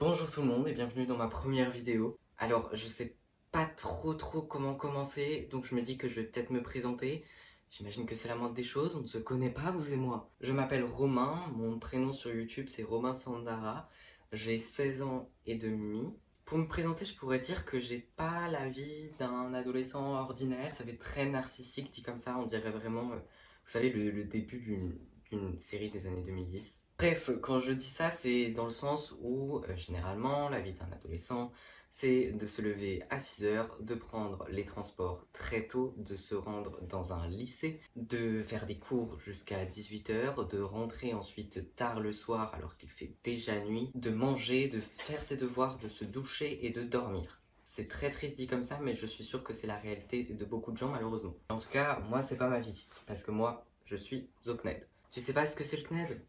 Bonjour tout le monde et bienvenue dans ma première vidéo. Alors je sais pas trop comment commencer, donc je me dis que je vais peut-être me présenter. J'imagine que c'est la moindre des choses, on ne se connaît pas vous et moi. Je m'appelle Romain, mon prénom sur YouTube c'est Romain Sandara, j'ai 16 ans et demi. Pour me présenter, je pourrais dire que j'ai pas la vie d'un adolescent ordinaire, ça fait très narcissique dit comme ça, on dirait vraiment, vous savez, le début d'une série des années 2010. Bref, quand je dis ça, c'est dans le sens où, généralement, la vie d'un adolescent, c'est de se lever à 6 heures, de prendre les transports très tôt, de se rendre dans un lycée, de faire des cours jusqu'à 18 heures, de rentrer ensuite tard le soir alors qu'il fait déjà nuit, de manger, de faire ses devoirs, de se doucher et de dormir. C'est très triste dit comme ça, mais je suis sûr que c'est la réalité de beaucoup de gens malheureusement. En tout cas, moi c'est pas ma vie, parce que moi, je suis au CNED. Tu sais pas ce que c'est le CNED?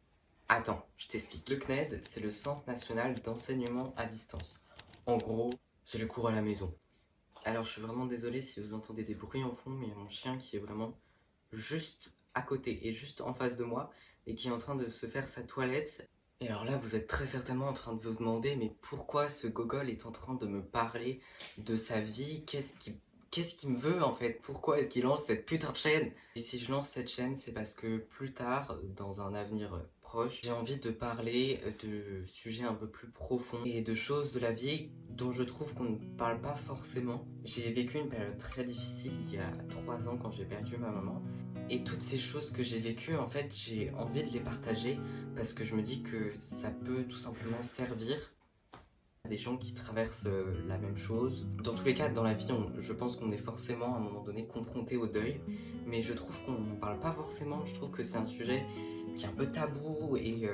Attends, je t'explique. Le CNED, c'est le Centre National d'Enseignement à Distance. En gros, c'est les cours à la maison. Alors je suis vraiment désolée si vous entendez des bruits en fond, mais il y a mon chien qui est vraiment juste à côté et juste en face de moi et qui est en train de se faire sa toilette. Et alors là, vous êtes très certainement en train de vous demander, mais pourquoi ce gogol est en train de me parler de sa vie? Qu'est-ce qu'il me veut en fait? Pourquoi est-ce qu'il lance cette putain de chaîne? Et si je lance cette chaîne, c'est parce que plus tard, dans un avenir proche, j'ai envie de parler de sujets un peu plus profonds et de choses de la vie dont je trouve qu'on ne parle pas forcément. J'ai vécu une période très difficile il y a 3 ans quand j'ai perdu ma maman. Et toutes ces choses que j'ai vécues, en fait, j'ai envie de les partager parce que je me dis que ça peut tout simplement servir à des gens qui traversent la même chose. Dans tous les cas, dans la vie, je pense qu'on est forcément à un moment donné confronté au deuil, mais je trouve qu'on n'en parle pas forcément. Je trouve que c'est un sujet qui est un peu tabou et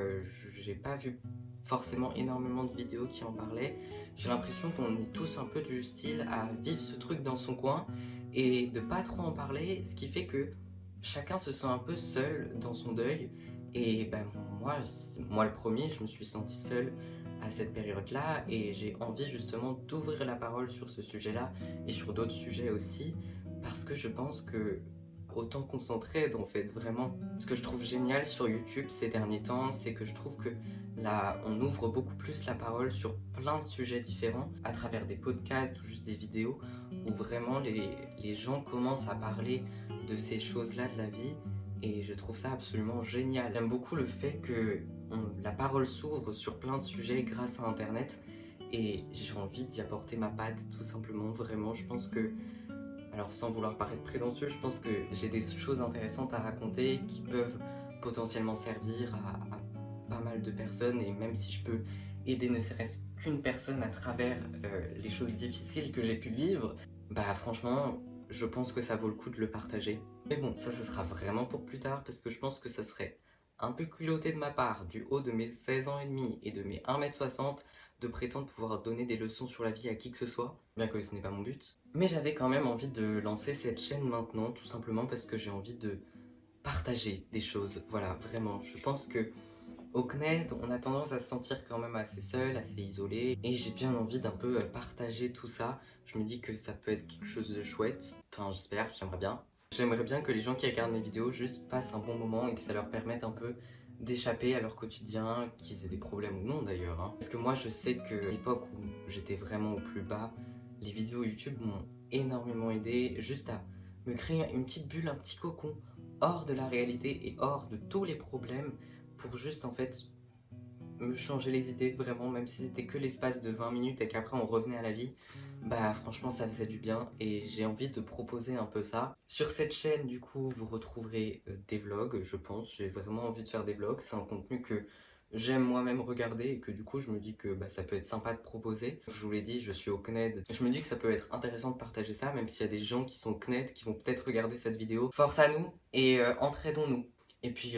j'ai pas vu forcément énormément de vidéos qui en parlaient. J'ai l'impression qu'on est tous un peu du style à vivre ce truc dans son coin et de pas trop en parler, ce qui fait que chacun se sent un peu seul dans son deuil. Et ben moi le premier, je me suis senti seul à cette période-là et j'ai envie justement d'ouvrir la parole sur ce sujet-là et sur d'autres sujets aussi parce que je pense que autant qu'on s'entraide en fait vraiment. Ce que je trouve génial sur YouTube ces derniers temps, c'est que je trouve que là on ouvre beaucoup plus la parole sur plein de sujets différents à travers des podcasts ou juste des vidéos où vraiment les gens commencent à parler de ces choses-là de la vie et je trouve ça absolument génial. J'aime beaucoup le fait que la parole s'ouvre sur plein de sujets grâce à internet et j'ai envie d'y apporter ma patte tout simplement. Vraiment, je pense que, alors sans vouloir paraître prétentieux, je pense que j'ai des choses intéressantes à raconter qui peuvent potentiellement servir à pas mal de personnes et même si je peux aider ne serait-ce qu'une personne à travers les choses difficiles que j'ai pu vivre, bah franchement je pense que ça vaut le coup de le partager. Mais bon, ça sera vraiment pour plus tard parce que je pense que ça serait un peu culotté de ma part, du haut de mes 16 ans et demi et de mes 1,60 m, de prétendre pouvoir donner des leçons sur la vie à qui que ce soit, bien que ce n'est pas mon but. Mais j'avais quand même envie de lancer cette chaîne maintenant, tout simplement parce que j'ai envie de partager des choses. Voilà, vraiment. Je pense que au CNED, on a tendance à se sentir quand même assez seul, assez isolé, et j'ai bien envie d'un peu partager tout ça. Je me dis que ça peut être quelque chose de chouette, enfin j'espère, j'aimerais bien. J'aimerais bien que les gens qui regardent mes vidéos juste passent un bon moment et que ça leur permette un peu d'échapper à leur quotidien, qu'ils aient des problèmes ou non d'ailleurs. Parce que moi je sais que à l'époque où j'étais vraiment au plus bas, les vidéos YouTube m'ont énormément aidé juste à me créer une petite bulle, un petit cocon hors de la réalité et hors de tous les problèmes pour juste en fait me changer les idées vraiment, même si c'était que l'espace de 20 minutes et qu'après on revenait à la vie, bah franchement ça faisait du bien et j'ai envie de proposer un peu ça. Sur cette chaîne du coup vous retrouverez des vlogs je pense, j'ai vraiment envie de faire des vlogs, c'est un contenu que j'aime moi-même regarder et que du coup je me dis que bah, ça peut être sympa de proposer. Je vous l'ai dit, je suis au CNED, je me dis que ça peut être intéressant de partager ça même s'il y a des gens qui sont au CNED qui vont peut-être regarder cette vidéo. Force à nous et entraidons-nous. Et puis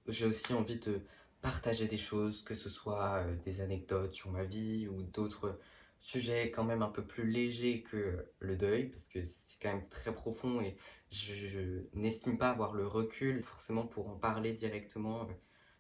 j'ai aussi envie de partager des choses, que ce soit des anecdotes sur ma vie ou d'autres sujets quand même un peu plus légers que le deuil, parce que c'est quand même très profond et je n'estime pas avoir le recul forcément pour en parler directement.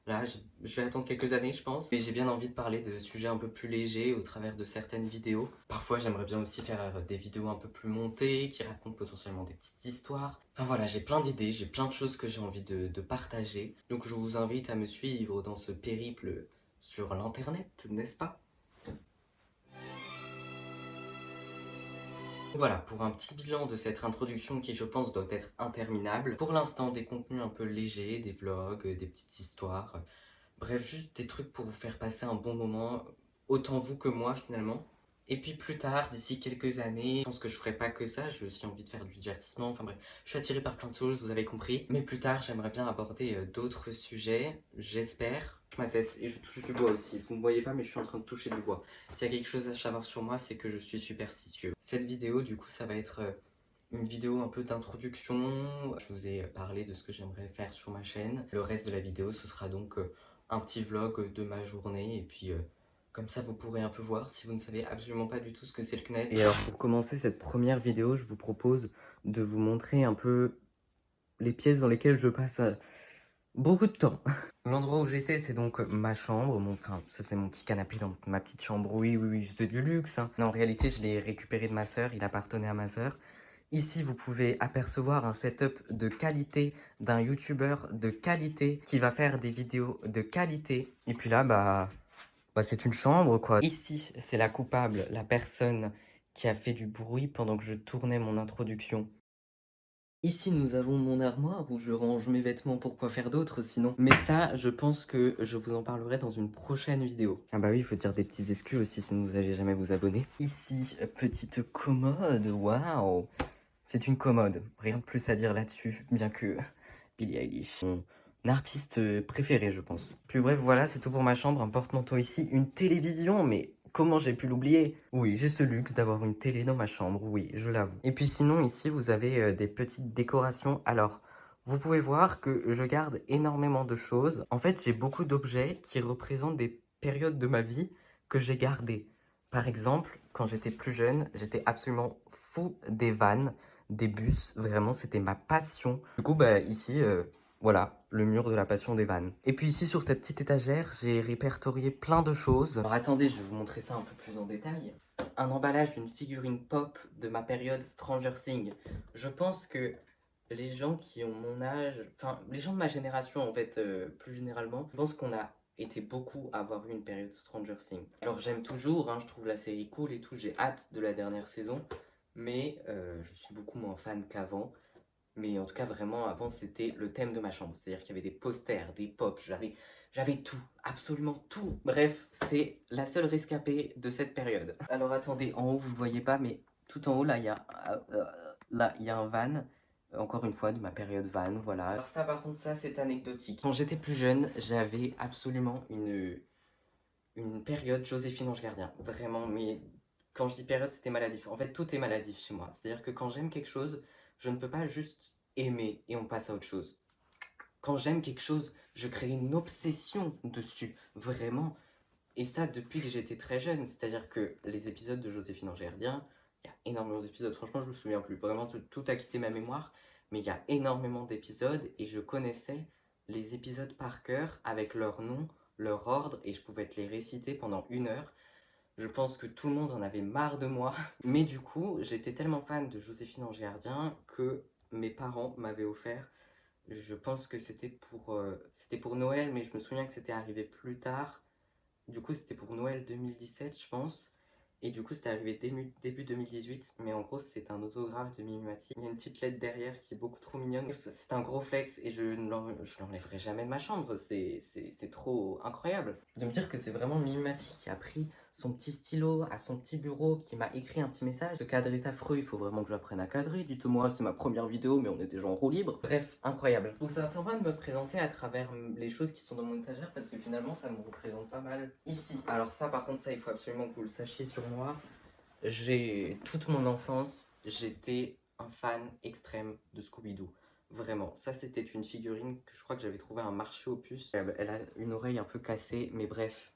Là, je vais attendre quelques années, je pense. Mais j'ai bien envie de parler de sujets un peu plus légers au travers de certaines vidéos. Parfois, j'aimerais bien aussi faire des vidéos un peu plus montées, qui racontent potentiellement des petites histoires. Enfin voilà, j'ai plein d'idées, j'ai plein de choses que j'ai envie de partager. Donc je vous invite à me suivre dans ce périple sur l'internet, n'est-ce pas? Voilà, pour un petit bilan de cette introduction qui, je pense, doit être interminable. Pour l'instant, des contenus un peu légers, des vlogs, des petites histoires. Bref, juste des trucs pour vous faire passer un bon moment, autant vous que moi finalement. Et puis plus tard, d'ici quelques années, je pense que je ferai pas que ça, j'ai aussi envie de faire du divertissement, enfin bref, je suis attiré par plein de choses, vous avez compris. Mais plus tard, j'aimerais bien aborder d'autres sujets, j'espère. Je touche ma tête et je touche du bois aussi, vous me voyez pas mais je suis en train de toucher du bois. S'il y a quelque chose à savoir sur moi, c'est que je suis superstitieux. Cette vidéo, du coup, ça va être une vidéo un peu d'introduction. Je vous ai parlé de ce que j'aimerais faire sur ma chaîne. Le reste de la vidéo, ce sera donc un petit vlog de ma journée et puis comme ça vous pourrez un peu voir si vous ne savez absolument pas du tout ce que c'est le CNET. Et alors pour commencer cette première vidéo, je vous propose de vous montrer un peu les pièces dans lesquelles je passe beaucoup de temps. L'endroit où j'étais, c'est donc ma chambre, enfin ça c'est mon petit canapé dans ma petite chambre, oui, c'est du luxe, hein. Non, en réalité je l'ai récupéré de ma sœur, il appartenait à ma sœur. Ici, vous pouvez apercevoir un setup de qualité d'un youtubeur de qualité qui va faire des vidéos de qualité. Et puis là, bah c'est une chambre, quoi. Ici, c'est la coupable, la personne qui a fait du bruit pendant que je tournais mon introduction. Ici, nous avons mon armoire où je range mes vêtements, pourquoi faire d'autre sinon. Mais ça, je pense que je vous en parlerai dans une prochaine vidéo. Ah bah oui, il faut dire des petits exclus aussi, sinon vous n'allez jamais vous abonner. Ici, petite commode, waouh. C'est une commode, rien de plus à dire là-dessus, bien que Billie Eilish, mon artiste préféré, je pense. Puis bref, voilà, c'est tout pour ma chambre, un porte-manteau ici, une télévision, mais comment j'ai pu l'oublier? Oui, j'ai ce luxe d'avoir une télé dans ma chambre, oui, je l'avoue. Et puis sinon, ici, vous avez des petites décorations. Alors, vous pouvez voir que je garde énormément de choses. En fait, j'ai beaucoup d'objets qui représentent des périodes de ma vie que j'ai gardées. Par exemple, quand j'étais plus jeune, j'étais absolument fou des vannes, des bus, vraiment, c'était ma passion. Du coup, bah ici, voilà, le mur de la passion des vannes. Et puis ici, sur cette petite étagère, j'ai répertorié plein de choses. Alors attendez, je vais vous montrer ça un peu plus en détail. Un emballage d'une figurine pop de ma période Stranger Things. Je pense que les gens qui ont mon âge, enfin, les gens de ma génération, en fait, plus généralement, je pense qu'on a été beaucoup à avoir eu une période Stranger Things. Alors j'aime toujours, hein, je trouve la série cool et tout, j'ai hâte de la dernière saison, mais je suis beaucoup moins fan qu'avant. Mais en tout cas, vraiment, avant, c'était le thème de ma chambre. C'est-à-dire qu'il y avait des posters, des pops, j'avais tout, absolument tout. Bref, c'est la seule rescapée de cette période. Alors attendez, en haut, vous ne voyez pas, mais tout en haut, là, il y a un van. Encore une fois, de ma période van, voilà. Alors ça, par contre, ça, c'est anecdotique. Quand j'étais plus jeune, j'avais absolument une période Joséphine Ange Gardien. Vraiment, mais quand je dis période, c'était maladif. En fait, tout est maladif chez moi. C'est-à-dire que quand j'aime quelque chose, je ne peux pas juste aimer et on passe à autre chose. Quand j'aime quelque chose, je crée une obsession dessus. Vraiment. Et ça, depuis que j'étais très jeune. C'est-à-dire que les épisodes de Joséphine Ange Gardien, il y a énormément d'épisodes. Franchement, je me souviens plus. Vraiment, tout a quitté ma mémoire. Mais il y a énormément d'épisodes et je connaissais les épisodes par cœur avec leur nom, leur ordre et je pouvais te les réciter pendant 1 heure. Je pense que tout le monde en avait marre de moi. Mais du coup, j'étais tellement fan de Joséphine Ange Gardien que mes parents m'avaient offert. Je pense que c'était pour Noël, mais je me souviens que c'était arrivé plus tard. Du coup, c'était pour Noël 2017, je pense. Et du coup, c'était arrivé début 2018. Mais en gros, c'est un autographe de Mimimati. Il y a une petite lettre derrière qui est beaucoup trop mignonne. C'est un gros flex et je l'enlèverai jamais de ma chambre. C'est trop incroyable. De me dire que c'est vraiment Mimimati qui a pris son petit stylo à son petit bureau, qui m'a écrit un petit message. Ce cadre est affreux, il faut vraiment que j'apprenne à cadrer. Dites-moi, c'est ma première vidéo, mais on est déjà en roue libre. Bref, incroyable. Je trouve ça sympa de me présenter à travers les choses qui sont dans mon étagère parce que finalement, ça me représente pas mal ici. Alors ça, par contre, ça, il faut absolument que vous le sachiez sur moi. J'ai toute mon enfance, j'étais un fan extrême de Scooby-Doo. Vraiment, ça c'était une figurine que je crois que j'avais trouvé à un marché aux puces. Elle a une oreille un peu cassée, mais bref,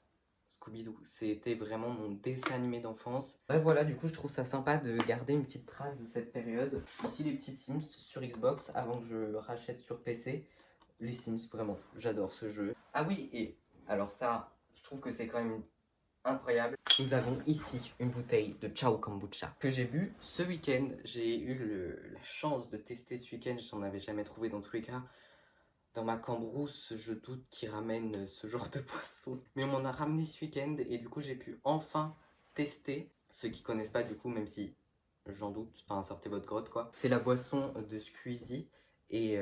Scooby-Doo, c'était vraiment mon dessin animé d'enfance. Bref, voilà, du coup, je trouve ça sympa de garder une petite trace de cette période. Ici, les petits Sims sur Xbox, avant que je le rachète sur PC. Les Sims, vraiment, j'adore ce jeu. Ah oui, et alors ça, je trouve que c'est quand même incroyable. Nous avons ici une bouteille de Ciao Kombucha que j'ai bu ce week-end. J'ai eu la chance de tester ce week-end, je n'en avais jamais trouvé dans tous les cas. Dans ma cambrousse, je doute qu'ils ramènent ce genre de poisson. Mais on m'en a ramené ce week-end et du coup j'ai pu enfin tester. Ceux qui connaissent pas du coup, même si j'en doute, enfin sortez votre grotte quoi. C'est la boisson de Squeezie et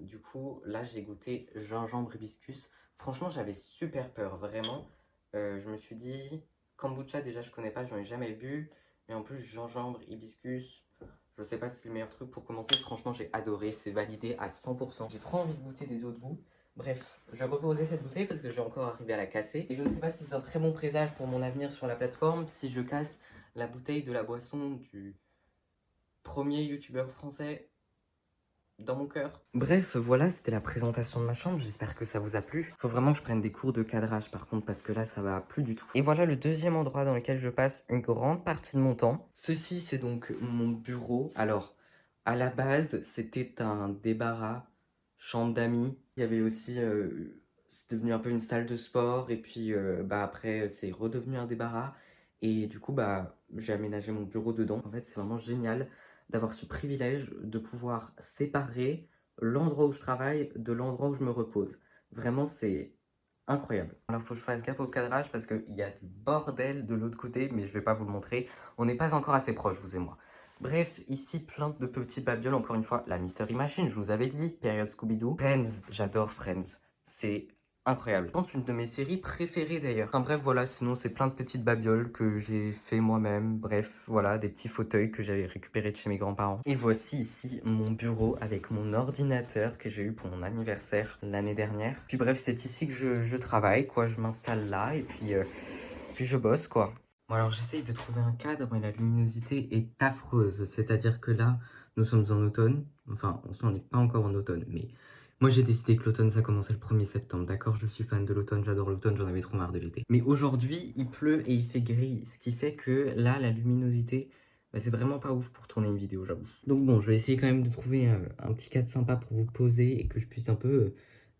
du coup là j'ai goûté gingembre hibiscus. Franchement j'avais super peur, vraiment. Je me suis dit, kombucha déjà je connais pas, j'en ai jamais bu. Mais en plus gingembre hibiscus, je sais pas si c'est le meilleur truc pour commencer. Franchement j'ai adoré, c'est validé à 100%. J'ai trop envie de goûter des autres goûts. Bref, je vais reposer cette bouteille parce que je vais encore arriver à la casser. Et je ne sais pas si c'est un très bon présage pour mon avenir sur la plateforme si je casse la bouteille de la boisson du premier youtubeur français dans mon cœur. Bref, voilà, c'était la présentation de ma chambre. J'espère que ça vous a plu. Faut vraiment que je prenne des cours de cadrage par contre parce que là, ça va plus du tout. Et voilà le deuxième endroit dans lequel je passe une grande partie de mon temps. Ceci, c'est donc mon bureau. Alors, à la base, c'était un débarras, chambre d'amis. Il y avait aussi... c'est devenu un peu une salle de sport et puis après c'est redevenu un débarras et du coup j'ai aménagé mon bureau dedans. En fait c'est vraiment génial d'avoir ce privilège de pouvoir séparer l'endroit où je travaille de l'endroit où je me repose. Vraiment c'est incroyable. Alors faut que je fasse gaffe au cadrage parce qu'il y a du bordel de l'autre côté mais je vais pas vous le montrer. On n'est pas encore assez proches vous et moi. Bref, ici plein de petits babioles, encore une fois, la Mystery Machine, je vous avais dit, période Scooby-Doo. Friends, j'adore Friends, c'est incroyable. Je pense une de mes séries préférées d'ailleurs. Enfin bref, voilà, sinon c'est plein de petites babioles que j'ai fait moi-même. Bref, voilà, des petits fauteuils que j'avais récupérés de chez mes grands-parents. Et voici ici mon bureau avec mon ordinateur que j'ai eu pour mon anniversaire l'année dernière. Puis bref, c'est ici que je travaille, quoi. Je m'installe là et puis je bosse, quoi. Bon alors j'essaye de trouver un cadre, mais la luminosité est affreuse. C'est-à-dire que là, nous sommes en automne. Enfin, on n'est pas encore en automne, mais moi j'ai décidé que l'automne ça commençait le 1er septembre. D'accord, je suis fan de l'automne, j'adore l'automne, j'en avais trop marre de l'été. Mais aujourd'hui, il pleut et il fait gris, ce qui fait que là, la luminosité, c'est vraiment pas ouf pour tourner une vidéo, j'avoue. Donc bon, je vais essayer quand même de trouver un petit cadre sympa pour vous poser et que je puisse un peu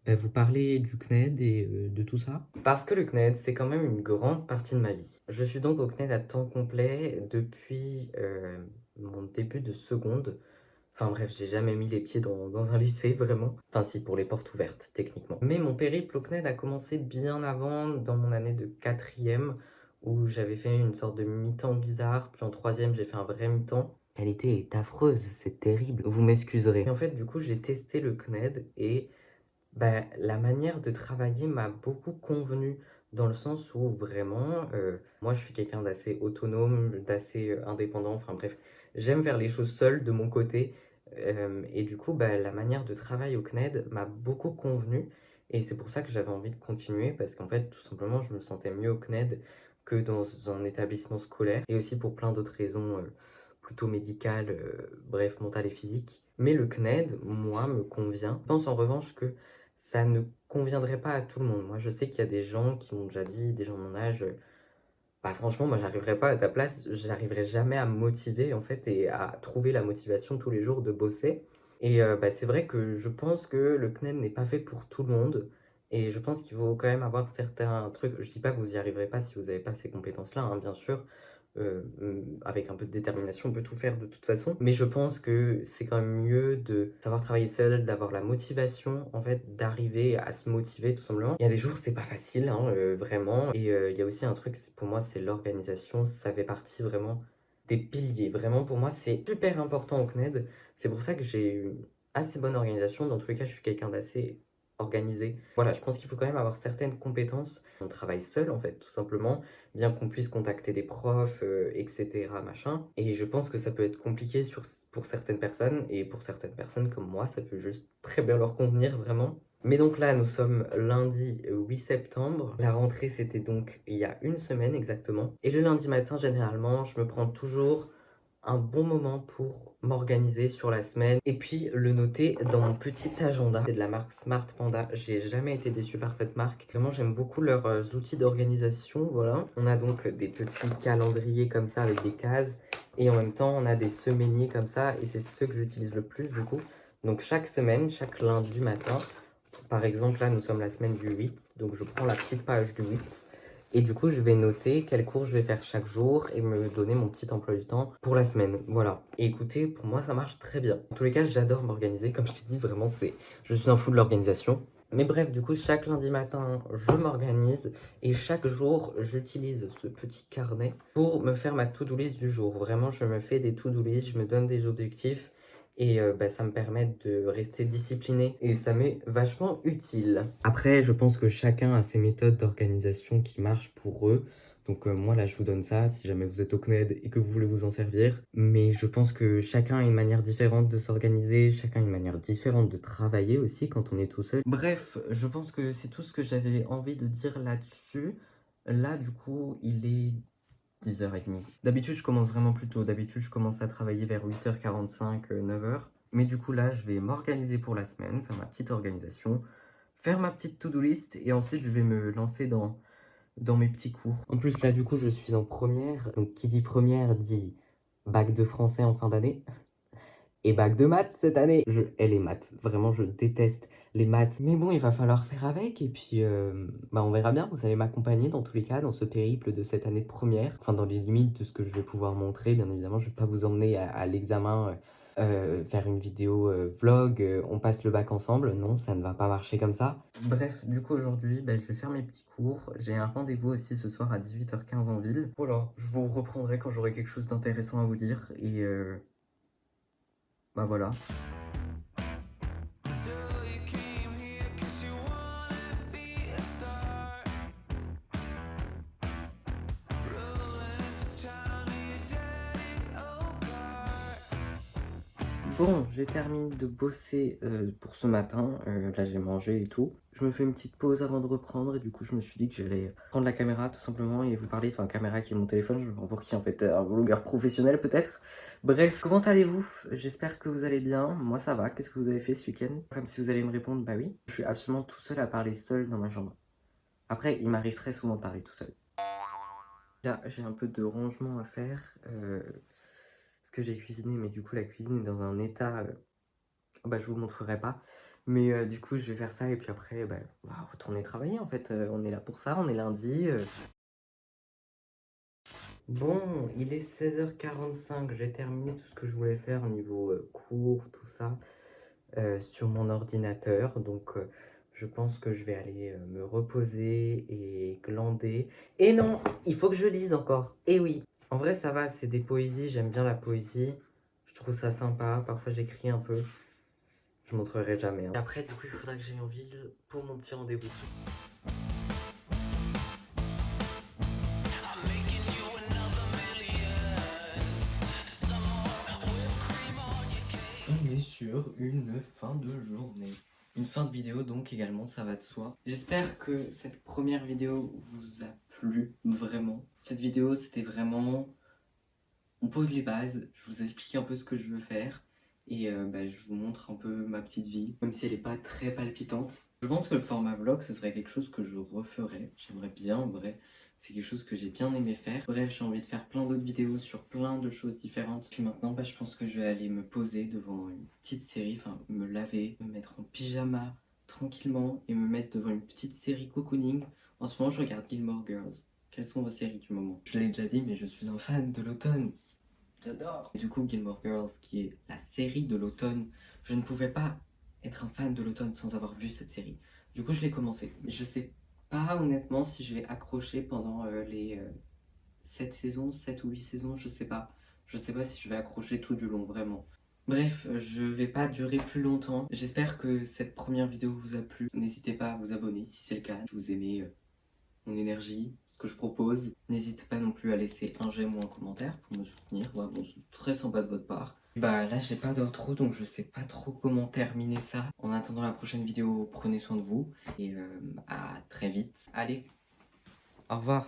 vous parler du CNED et de tout ça. Parce que le CNED, c'est quand même une grande partie de ma vie. Je suis donc au CNED à temps complet depuis mon début de seconde. Enfin bref, j'ai jamais mis les pieds dans un lycée, vraiment. Enfin si, pour les portes ouvertes, techniquement. Mais mon périple au CNED a commencé bien avant, dans mon année de 4e, où j'avais fait une sorte de mi-temps bizarre. Puis en 3e, j'ai fait un vrai mi-temps. La qualité est affreuse, c'est terrible. Vous m'excuserez. Et en fait, du coup, j'ai testé le CNED et la manière de travailler m'a beaucoup convenu dans le sens où vraiment, moi je suis quelqu'un d'assez autonome, d'assez indépendant, enfin bref, j'aime faire les choses seul de mon côté et du coup la manière de travail au CNED m'a beaucoup convenu et c'est pour ça que j'avais envie de continuer parce qu'en fait tout simplement je me sentais mieux au CNED que dans un établissement scolaire et aussi pour plein d'autres raisons plutôt médicales, bref, mentales et physiques. Mais le CNED, moi, me convient. Je pense en revanche que ça ne conviendrait pas à tout le monde. Moi, je sais qu'il y a des gens qui m'ont déjà dit, des gens de mon âge, franchement, moi, j'arriverais pas à ta place, j'arriverais jamais à me motiver, en fait, et à trouver la motivation tous les jours de bosser. Et c'est vrai que je pense que le CNED n'est pas fait pour tout le monde. Et je pense qu'il faut quand même avoir certains trucs. Je dis pas que vous y arriverez pas si vous n'avez pas ces compétences-là, hein, bien sûr. Avec un peu de détermination, on peut tout faire de toute façon. Mais je pense que c'est quand même mieux de savoir travailler seul, d'avoir la motivation, en fait, d'arriver à se motiver tout simplement. Il y a des jours, c'est pas facile, hein, vraiment. Et il y a aussi un truc, pour moi, c'est l'organisation. Ça fait partie vraiment des piliers. Vraiment, pour moi, c'est super important au CNED. C'est pour ça que j'ai une assez bonne organisation. Dans tous les cas, je suis quelqu'un d'assez organisé. Voilà, je pense qu'il faut quand même avoir certaines compétences. On travaille seul, en fait, tout simplement, bien qu'on puisse contacter des profs, etc., machin. Et je pense que ça peut être compliqué pour certaines personnes, et pour certaines personnes comme moi, ça peut juste très bien leur convenir, vraiment. Mais donc là, nous sommes lundi 8 septembre. La rentrée, c'était donc il y a une semaine exactement. Et le lundi matin, généralement, je me prends toujours un bon moment pour m'organiser sur la semaine et puis le noter dans mon petit agenda. C'est de la marque Smart Panda, j'ai jamais été déçu par cette marque. Vraiment j'aime beaucoup leurs outils d'organisation, voilà. On a donc des petits calendriers comme ça avec des cases et en même temps on a des semainiers comme ça et c'est ceux que j'utilise le plus du coup. Donc chaque semaine, chaque lundi matin, par exemple là nous sommes la semaine du 8, donc je prends la petite page du 8 et du coup, je vais noter quels cours je vais faire chaque jour et me donner mon petit emploi du temps pour la semaine. Voilà. Et écoutez, pour moi, ça marche très bien. En tous les cas, j'adore m'organiser. Comme je t'ai dit, vraiment, je suis un fou de l'organisation. Mais bref, du coup, chaque lundi matin, je m'organise et chaque jour, j'utilise ce petit carnet pour me faire ma to-do list du jour. Vraiment, je me fais des to-do list, je me donne des objectifs et bah, ça me permet de rester discipliné et ça m'est vachement utile. Après, je pense que chacun a ses méthodes d'organisation qui marchent pour eux. Donc moi là je vous donne ça si jamais vous êtes au CNED et que vous voulez vous en servir. Mais je pense que chacun a une manière différente de s'organiser, chacun a une manière différente de travailler aussi quand on est tout seul. Bref, je pense que c'est tout ce que j'avais envie de dire là-dessus. Là du coup il est 10h30. D'habitude je commence vraiment plus tôt, d'habitude je commence à travailler vers 8h45, 9h. Mais du coup là je vais m'organiser pour la semaine, faire ma petite organisation, faire ma petite to-do list et ensuite je vais me lancer dans mes petits cours. En plus, là, du coup, je suis en première. Donc, qui dit première dit bac de français en fin d'année. Et bac de maths cette année. Je hais les maths. Vraiment, je déteste les maths. Mais bon, il va falloir faire avec. Et puis, bah, on verra bien. Vous allez m'accompagner dans tous les cas, dans ce périple de cette année de première. Enfin, dans les limites de ce que je vais pouvoir montrer. Bien évidemment, je vais pas vous emmener à l'examen. Faire une vidéo vlog, on passe le bac ensemble. Non, ça ne va pas marcher comme ça. Bref, du coup aujourd'hui, bah, je vais faire mes petits cours. J'ai un rendez-vous aussi ce soir à 18h15 en ville. Voilà, je vous reprendrai quand j'aurai quelque chose d'intéressant à vous dire. Et bah voilà. Bon, j'ai terminé de bosser pour ce matin. Là, j'ai mangé et tout. Je me fais une petite pause avant de reprendre. Et du coup, je me suis dit que j'allais prendre la caméra tout simplement et vous parler. Enfin, caméra qui est mon téléphone. Je me prends pour qui en fait? Un vlogueur professionnel peut-être? Bref, comment allez-vous? J'espère que vous allez bien. Moi, ça va. Qu'est-ce que vous avez fait ce week-end? Comme si vous allez me répondre, bah oui. Je suis absolument tout seul à parler seul dans ma chambre. Après, il m'arrive très souvent de parler tout seul. Là, j'ai un peu de rangement à faire. Parce que j'ai cuisiné, mais du coup, la cuisine est dans un état. Bah, je vous montrerai pas. Mais du coup, je vais faire ça et puis après, bah, on va retourner travailler en fait. On est là pour ça, on est lundi. Bon, il est 16h45. J'ai terminé tout ce que je voulais faire au niveau cours, tout ça, sur mon ordinateur. Donc, je pense que je vais aller me reposer et glander. Et non, il faut que je lise encore. Et oui, en vrai, ça va, c'est des poésies. J'aime bien la poésie. Je trouve ça sympa. Parfois, j'écris un peu. Je montrerai jamais. Et après, du coup, il faudra que j'aille en ville pour mon petit rendez-vous. On est sur une fin de journée. Une fin de vidéo donc également, ça va de soi. J'espère que cette première vidéo vous a plu, vraiment. Cette vidéo, c'était vraiment... On pose les bases, je vous explique un peu ce que je veux faire. Et bah, je vous montre un peu ma petite vie, même si elle n'est pas très palpitante. Je pense que le format vlog, ce serait quelque chose que je referais. J'aimerais bien, en vrai. C'est quelque chose que j'ai bien aimé faire. Bref, j'ai envie de faire plein d'autres vidéos sur plein de choses différentes. Puis maintenant, bah, je pense que je vais aller me poser devant une petite série, enfin me laver, me mettre en pyjama tranquillement et me mettre devant une petite série cocooning. En ce moment, je regarde Gilmore Girls. Quelles sont vos séries du moment? Je l'ai déjà dit, mais je suis un fan de l'automne. J'adore. Du coup, Gilmore Girls, qui est la série de l'automne, je ne pouvais pas être un fan de l'automne sans avoir vu cette série. Du coup, je l'ai commencé. Mais je sais pas honnêtement si je vais accrocher pendant les 7 saisons, 7 ou 8 saisons, je sais pas. Je sais pas si je vais accrocher tout du long, vraiment. Bref, je vais pas durer plus longtemps. J'espère que cette première vidéo vous a plu. N'hésitez pas à vous abonner si c'est le cas. Si vous aimez mon énergie, ce que je propose. N'hésitez pas non plus à laisser un j'aime ou un commentaire pour me soutenir. Ouais, bon, c'est très sympa de votre part. Bah là, j'ai pas d'outro, donc je sais pas trop comment terminer ça. En attendant la prochaine vidéo, prenez soin de vous et à très vite. Allez, au revoir.